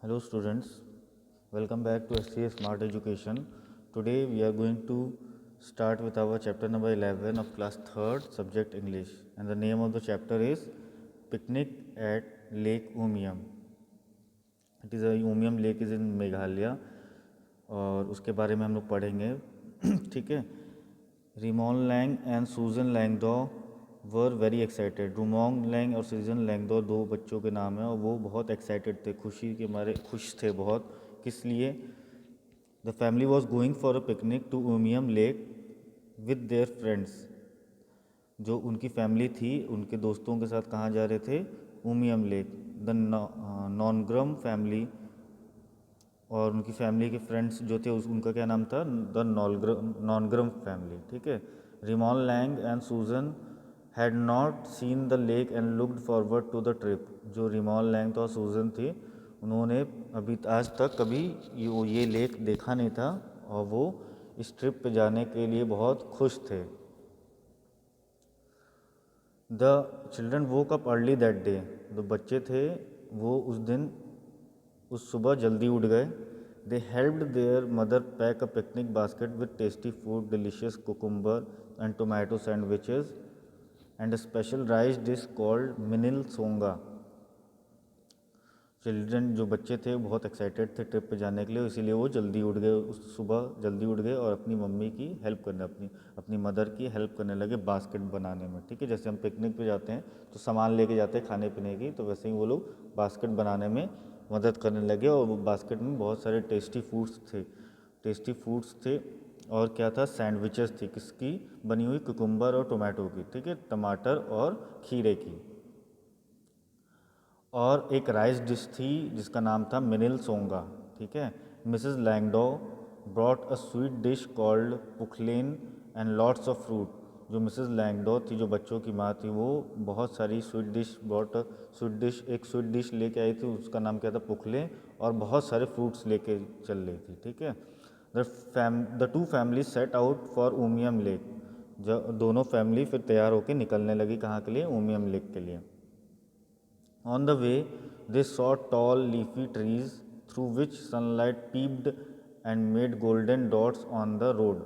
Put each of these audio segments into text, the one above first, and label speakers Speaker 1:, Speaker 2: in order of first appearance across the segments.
Speaker 1: Hello students, welcome back to SCA Smart Education. Today we are going to start with our chapter number 11 of class 3rd subject English, and the name of the chapter is Picnic at Lake Umiam. It is a Umiam Lake is in Meghalaya और उसके बारे में हम लोग पढ़ेंगे. ठीक है. Rimon Lang and सूजन लैंगडो वर वेरी एक्साइटेड. रूमोंग लैंग और सीजन लैंगडो दो बच्चों के नाम हैं और वो बहुत एक्साइटेड थे, खुशी के मारे खुश थे बहुत. किस लिए? The family was going for a picnic to Umiam lake with their friends. जो उनकी फैमिली थी उनके दोस्तों के साथ कहाँ जा रहे थे? Umiam lake. The Nongrum family और उनकी फैमिली के फ्रेंड्स जो थे उनका क्या नाम था? The Nongrum family. ठीक है. Rimon Lang and Susan had not seen the lake and looked forward to the trip. जो रिमोन लैंग था और सूजन थी उन्होंने अभी आज तक कभी ये लेक देखा नहीं था और वो इस ट्रिप पे जाने के लिए बहुत खुश थे. The children woke up early that day. जो बच्चे थे वो उस सुबह जल्दी उठ गए. They helped their mother pack a picnic basket with tasty food, delicious cucumber and tomato sandwiches and a special rice dish called minil songa. Children जो बच्चे थे बहुत एक्साइटेड थे ट्रिप पे जाने के लिए, इसीलिए वो जल्दी उठ गए. उस सुबह जल्दी उठ गए और अपनी मम्मी की हेल्प करने अपनी मदर की हेल्प करने लगे बास्केट बनाने में. ठीक है. जैसे हम पिकनिक पे जाते हैं तो सामान लेके जाते हैं खाने पीने की, तो वैसे ही वो लोग बास्केट बनाने में मदद करने लगे. और वो बास्केट में बहुत सारे टेस्टी फूड्स थे. और क्या था? सैंडविचेस थी. किसकी बनी हुई? कुकुम्बर और टोमेटो की. ठीक है. टमाटर और खीरे की. और एक राइस डिश थी जिसका नाम था मिनिल सोंगा. ठीक है. Mrs Langdo brought a sweet dish called pukhlein and lots of fruit. जो मिसेस लैंगडो थी, जो बच्चों की माँ थी, वो बहुत सारी एक स्वीट डिश लेके आई थी. उसका नाम क्या था? पुखले. और बहुत सारे फ्रूट्स लेके चल रही थी. ठीक है. The two family set out for Umiam lake. जब दोनों फैमिली फिर तैयार होकर निकलने लगी कहाँ के लिए? उमियम लेक के लिए. On the way, they saw tall leafy trees through which sunlight peeped and made golden dots on the road.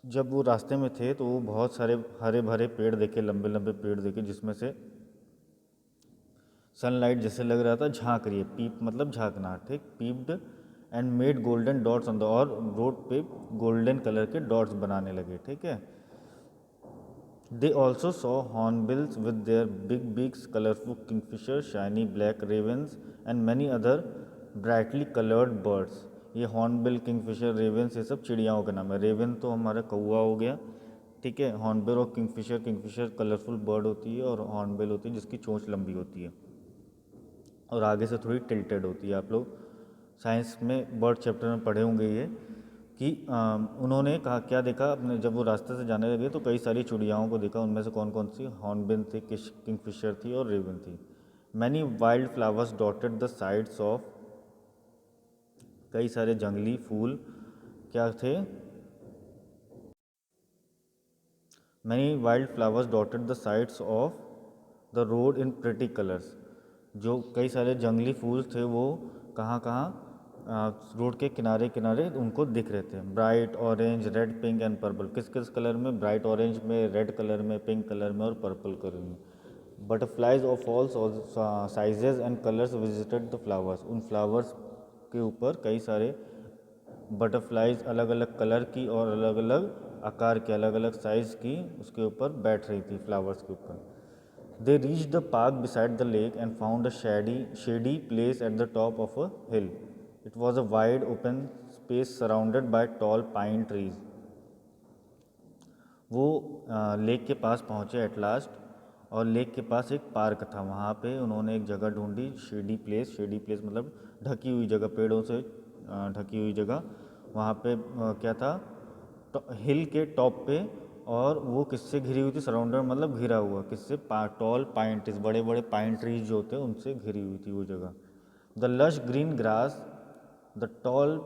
Speaker 1: जब वो रास्ते में थे तो वो बहुत सारे हरे भरे पेड़ देखे, लंबे लंबे पेड़ देखे जिसमें से सनलाइट जैसे लग रहा था झांक रही है. पीप मतलब झांकना. ठीक. Peeped and made golden dots on the. और रोड पे गोल्डन कलर के डॉट्स बनाने लगे. ठीक है. They also saw hornbills with their big beaks, colorful kingfisher, shiny black ravens and many other brightly colored birds. ये हॉर्नबिल, किंगफिशर, रेवेंस ये सब चिड़ियाओं का नाम है. रेवन तो हमारा कौवा हो गया. ठीक है. हॉर्नबिल और किंगफिशर कलरफुल बर्ड होती है और हॉर्नबिल होती है जिसकी चोंच लंबी होती है और आगे से थोड़ी टिल्टेड होती है. आप लोग साइंस में बर्ड चैप्टर में पढ़े होंगे ये कि उन्होंने कहा क्या देखा अपने जब वो रास्ते से जाने लगे तो कई सारी चिड़ियाओं को देखा. उनमें से कौन कौन सी? हॉर्नबिल थी, किंगफिशर थी और रेवन थी. Many wild flowers dotted the sides of. कई सारे जंगली फूल क्या थे? Many wild flowers dotted the sides of the road in pretty colours. जो कई सारे जंगली फूल थे वो कहाँ कहाँ रोड के किनारे किनारे उनको दिख रहे थे. Bright orange, red, pink and purple. किस किस कलर में? ब्राइट ऑरेंज में, रेड कलर में, पिंक कलर में और पर्पल कलर में. Butterflies of all sizes and colours visited the flowers. उन फ्लावर्स के ऊपर कई सारे बटरफ्लाइज अलग अलग कलर की और अलग अलग आकार के, अलग अलग साइज़ की उसके ऊपर बैठ रही थी फ्लावर्स के ऊपर. They reached the park beside the lake and found a shady place at the top of a hill. It was a wide open space surrounded by tall pine trees. वो lake के पास पहुँचे at last और lake के पास एक park था. वहाँ पे उन्होंने एक जगह ढूंढी. शेडी प्लेस मतलब ढकी हुई जगह, पेड़ों से ढकी हुई जगह. वहाँ पे क्या था? हिल के टॉप पे. और वो किससे घिरी हुई थी? सराउंडेड मतलब घिरा हुआ. किससे? टॉल पाइन ट्रीज, बड़े बड़े पाइन ट्रीज जो होते हैं उनसे घिरी हुई थी वो जगह. The lush green grass, the tall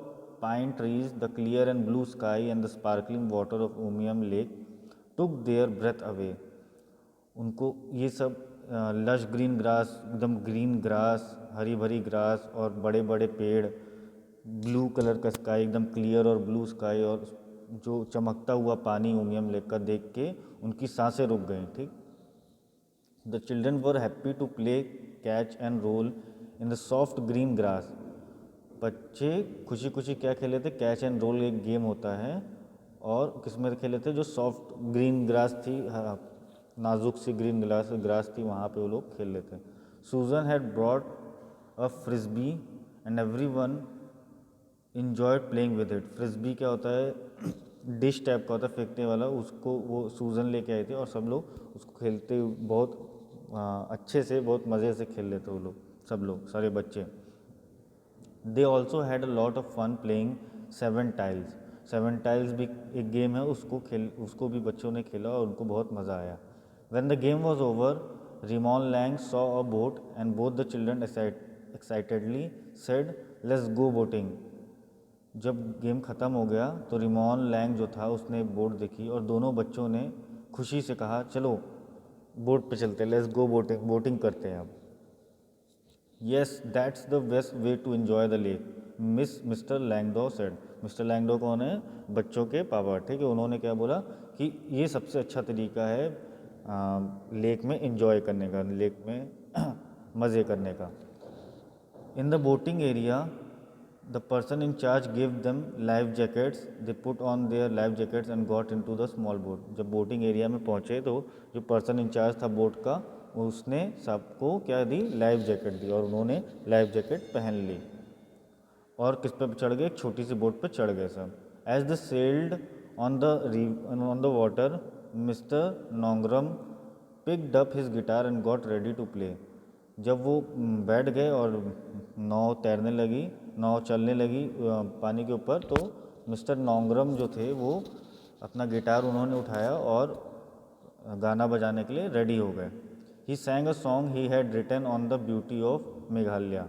Speaker 1: pine trees, the clear and blue sky and the sparkling water of Umiam lake took their breath away. उनको ये सब लश ग्रीन ग्रास, एकदम ग्रीन ग्रास हरी भरी ग्रास और बड़े बड़े पेड़, ब्लू कलर का स्काई, एकदम क्लियर और ब्लू स्काई, और जो चमकता हुआ पानी उमियम लेक का देख के उनकी सांसें रुक गईं। ठीक, the children were happy to play catch and roll in the soft green grass. बच्चे खुशी खुशी क्या खेले थे? कैच एंड रोल एक गेम होता है, और किस में खेले थे? जो सॉफ्ट ग्रीन ग्रास थी, नाजुक सी ग्रीन ग्रास थी, वहाँ पे वो लोग खेल रहे थे। सूजन had brought a frisbee and everyone enjoyed playing with it. Frisbee क्या होता है? डिश टाइप का होता है फेंकने वाला, उसको वो सूजन लेके आए थे और सब लोग उसको खेलते बहुत अच्छे से, बहुत मज़े से खेल लेते वो लोग, सब लोग, सारे बच्चे। They also had a lot of fun playing seven tiles. Seven tiles भी एक गेम है, उसको भी बच्चों ने खेला और उनको बहुत मज़ा आया। When the game was over, Rimon Lang saw a boat and both the children excitedly said let's go boating. जब गेम ख़त्म हो गया तो रिमॉन लैंग जो था उसने बोट देखी और दोनों बच्चों ने खुशी से कहा चलो बोट पे चलते, लेट्स गो बोटिंग करते हैं अब। Yes that's the best way to enjoy the lake, Mr Langdo said. Mr Langdo कौन है? बच्चों के पापा। ठीक है, उन्होंने क्या बोला कि ये सबसे अच्छा तरीका है लेक में एंजॉय करने का, लेक में मज़े करने का। In the boating area the person in charge give them life jackets, they put on their life jackets and got into the small boat. जब बोटिंग एरिया में पहुँचे तो जो पर्सन इन चार्ज था बोट का, उसने सबको क्या दी? लाइफ जैकेट दी, और उन्होंने लाइफ जैकेट पहन ली और किस पे चढ़ गए? एक छोटी सी बोट पे चढ़ गए सब। As they sailed on the water, Mr Nongrum picked up his guitar and got ready to play. जब वो बैठ गए और नाव तैरने लगी, नाव चलने लगी पानी के ऊपर, तो मिस्टर नोंगरम जो थे वो अपना गिटार उन्होंने उठाया और गाना बजाने के लिए रेडी हो गए। He sang a song he had written on the beauty of Meghalaya.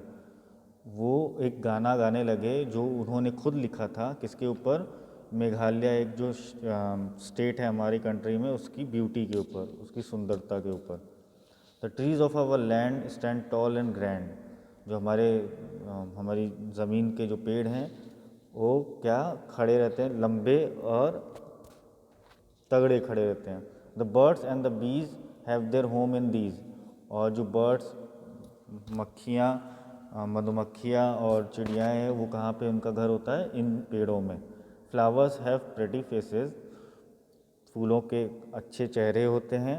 Speaker 1: वो एक गाना गाने लगे जो उन्होंने खुद लिखा था, किसके ऊपर? मेघालय, एक जो स्टेट है हमारी कंट्री में, उसकी ब्यूटी के ऊपर, उसकी सुंदरता के ऊपर। The trees of our land stand tall and grand. जो हमारी ज़मीन के जो पेड़ हैं वो क्या खड़े रहते हैं? लंबे और तगड़े खड़े रहते हैं। The birds and the bees have their home in these. और जो बर्ड्स, मक्खियाँ, मधुमक्खियाँ और चिड़ियाँ हैं, वो कहाँ पे उनका घर होता है? इन पेड़ों में। Flowers have pretty faces. फूलों के अच्छे चेहरे होते हैं,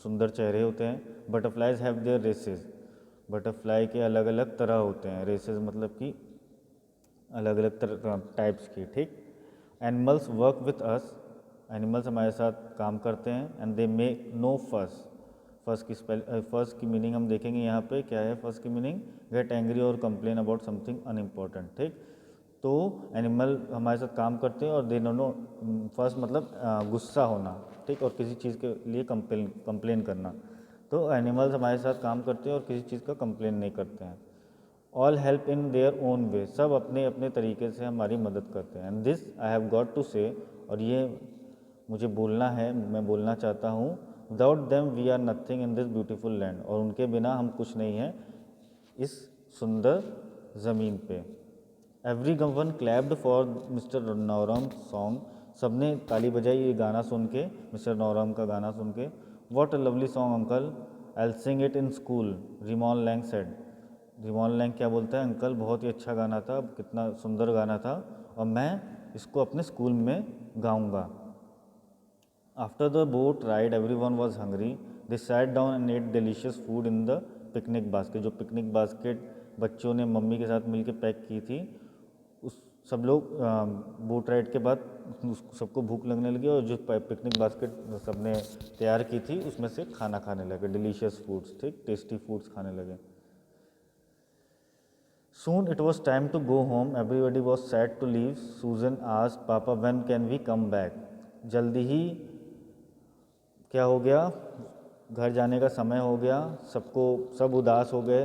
Speaker 1: सुंदर चेहरे होते हैं। Butterflies have their races. Butterfly के अलग अलग तरह होते हैं, रेसेस मतलब कि अलग अलग तरह टाइप्स की। ठीक, animals work with us. Animals हमारे साथ काम करते हैं। एंड दे मेक नो फस। फर्स्ट की मीनिंग हम देखेंगे यहाँ पे क्या है। फर्स्ट की मीनिंग गेट एंग्री और कंप्लेन अबाउट समथिंग अनइम्पॉर्टेंट। ठीक, तो एनिमल हमारे साथ काम करते हैं और दे नो फर्स्ट मतलब गुस्सा होना। ठीक, और किसी चीज़ के लिए कंप्लेन करना। तो एनिमल्स हमारे साथ काम करते हैं और किसी चीज़ का कंप्लेन नहीं करते हैं। All help in their own way. सब अपने अपने तरीके से हमारी मदद करते हैं। And this I have got to say, और ये मुझे बोलना है, मैं बोलना चाहता हूँ, without them we are nothing in this beautiful land. और उनके बिना हम कुछ नहीं हैं इस सुंदर ज़मीन पे। Everyone clapped for Mr Nongrum song. सब ने ताली बजाई ये गाना सुन के, मिस्टर नौरम का गाना सुन के। What a lovely song uncle, I will sing it in school, Rimon Lang said. Rimon Lang क्या बोलता है? अंकल बहुत ही अच्छा गाना था, कितना सुंदर गाना था, और मैं इसको अपने स्कूल में गाऊंगा। After the boat ride everyone was hungry. They sat down and ate delicious food in the picnic basket. जो पिकनिक बास्केट बच्चों ने मम्मी के साथ मिलकर पैक की थी, उस सब लोग बोट राइड के बाद सबको भूख लगने लगी और जो पिकनिक बास्केट सबने तैयार की थी उसमें से खाना खाने लगे, डिलीशियस फूड्स। ठीक, टेस्टी फूड्स खाने लगे। Soon it was time to go home. Everybody was sad to leave. Susan asked, "Papa, when can we come back?" जल्दी ही क्या हो गया? घर जाने का समय हो गया। सब उदास हो गए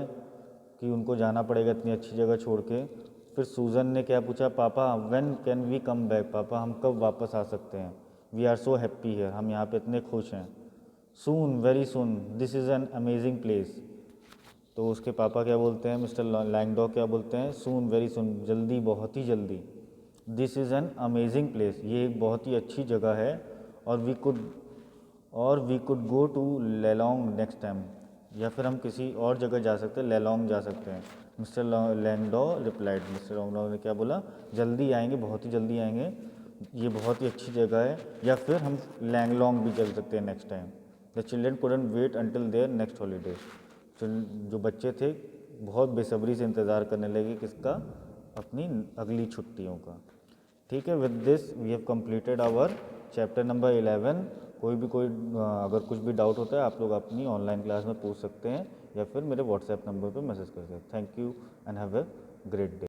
Speaker 1: कि उनको जाना पड़ेगा इतनी अच्छी जगह छोड़ के। फिर सूजन ने क्या पूछा? पापा, when can we come back? पापा, हम कब वापस आ सकते हैं? We are so happy here. हम यहाँ पे इतने खुश हैं। Soon, very soon, this is an amazing place. तो उसके पापा क्या बोलते हैं, मिस्टर लैंगडॉ क्या बोलते हैं, सून, वेरी सून, जल्दी, बहुत ही जल्दी। This is an amazing place, ये एक बहुत ही अच्छी जगह है। और we could go to Lelong next time, या फिर हम किसी और जगह जा सकते हैं, लेलोंग जा सकते हैं। मिस्टर लैंगडॉ रिप्लाइड, मिस्टर लैंगडॉ ने क्या बोला, जल्दी आएंगे, बहुत ही जल्दी आएंगे, ये बहुत ही अच्छी जगह है। या फिर हम लैंगलोंग भी चल सकते हैं next time. The children couldn't wait until their next holiday, जो बच्चे थे बहुत बेसब्री से इंतज़ार करने लगे किसका, अपनी अगली छुट्टियों का। ठीक है, with this we have completed our chapter number 11। कोई अगर कुछ भी डाउट होता है आप लोग अपनी ऑनलाइन क्लास में पूछ सकते हैं, या फिर मेरे व्हाट्सएप नंबर पर मैसेज कर सकते हैं। Thank you and have a great day.